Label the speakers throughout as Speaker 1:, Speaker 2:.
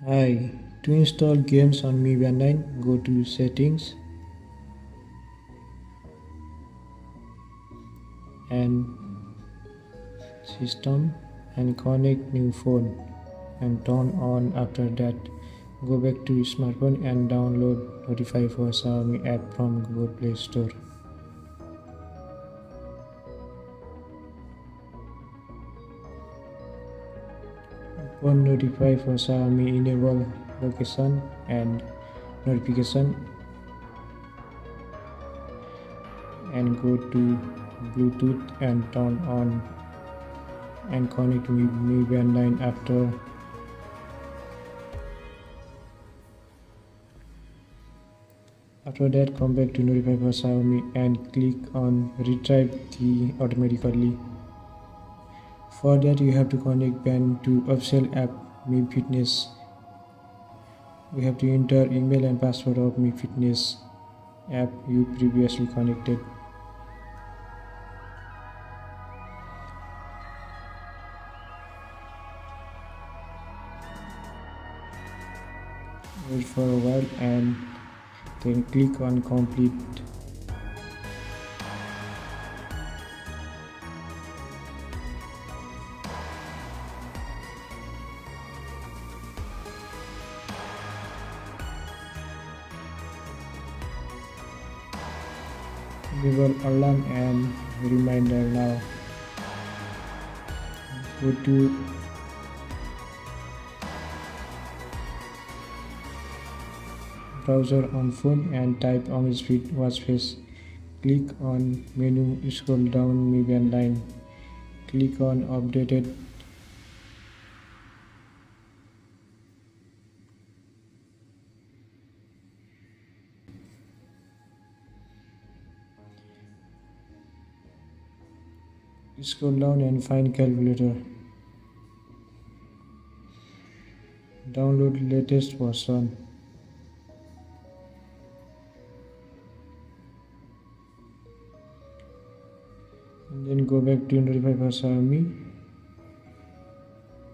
Speaker 1: Hi, to install games on Mi Band 9, go to Settings and System and connect new phone and turn on. After that, go back to smartphone and download Notify for Xiaomi app from Google Play Store. Open Notify for Xiaomi, enable location and notification and go to Bluetooth and turn on and connect with Mi Band 9. After that, come back to Notify for Xiaomi and click on Retrieve key automatically. For that, you have to connect band to official app Mi Fitness. We have to enter email and password of Mi Fitness app you previously connected. Wait for a while and then click on complete. Enable alarm and reminder now. Go to browser on phone and type Amazfit watch face. Click on menu, scroll down Mi Band 9. Click on updated. Scroll down and find calculator. Download latest version. And then go back to Notify for Xiaomi.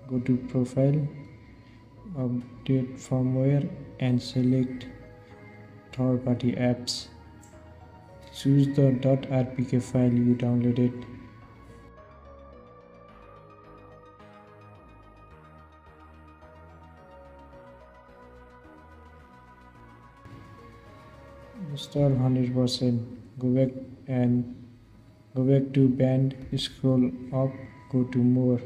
Speaker 1: Go to Profile, update firmware and select third-party apps. Choose the .rpk file you downloaded. Install 100%. Go back to band, scroll up, go to more.